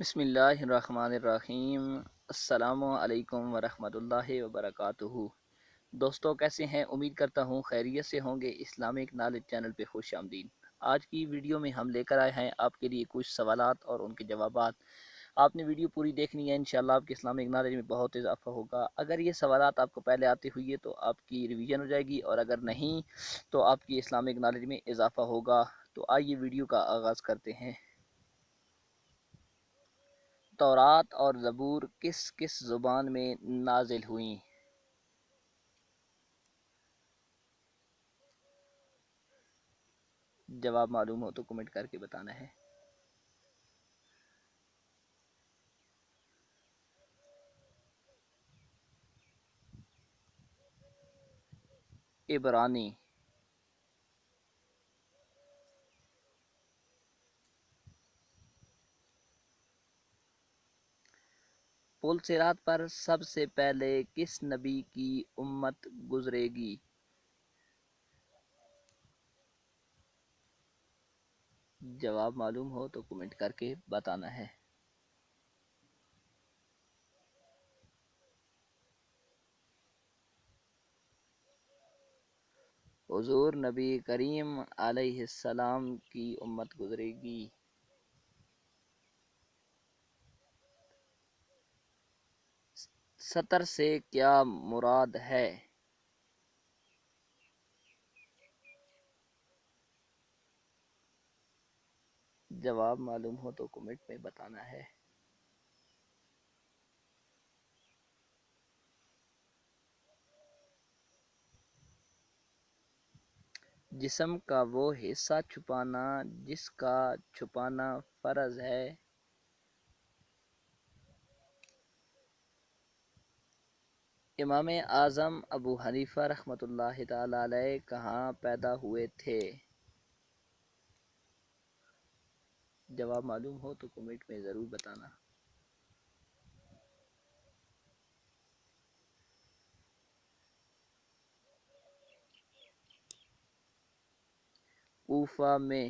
بسم اللہ الرحمن الرحیم۔ السلام علیکم ورحمۃ اللہ وبرکاتہ۔ دوستو کیسے ہیں؟ امید کرتا ہوں خیریت سے ہوں گے۔ اسلامک نالج چینل پہ خوش آمدید۔ آج کی ویڈیو میں ہم لے کر آئے ہیں آپ کے لیے کچھ سوالات اور ان کے جوابات۔ آپ نے ویڈیو پوری دیکھنی ہے، انشاءاللہ آپ کے اسلامک نالج میں بہت اضافہ ہوگا۔ اگر یہ سوالات آپ کو پہلے آتے ہوئی ہے تو آپ کی ریویژن ہو جائے گی، اور اگر نہیں تو آپ کی اسلامک نالج میں اضافہ ہوگا۔ تو آئیے ویڈیو کا آغاز کرتے ہیں۔ تورات اور زبور کس کس زبان میں نازل ہوئیں؟ جواب معلوم ہو تو کمنٹ کر کے بتانا ہے۔ عبرانی۔ پل صراط پر سب سے پہلے کس نبی کی امت گزرے گی؟ جواب معلوم ہو تو کمنٹ کر کے بتانا ہے۔ حضور نبی کریم علیہ السلام کی امت گزرے گی۔ سطر سے کیا مراد ہے؟ جواب معلوم ہو تو کمنٹ میں بتانا ہے۔ جسم کا وہ حصہ چھپانا جس کا چھپانا فرض ہے۔ امام اعظم ابو حنیفہ رحمۃ اللہ تعالی علیہ کہاں پیدا ہوئے تھے؟ جواب معلوم ہو تو کمنٹ میں ضرور بتانا۔ کوفہ میں۔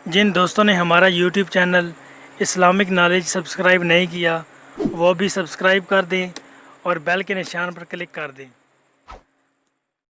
جن دوستوں نے ہمارا YouTube channel Islamic knowledge subscribe نہیں کیا وہ بھی سبسکرائب کر دیں اور بیل کے نشان پر کلک کر دیں۔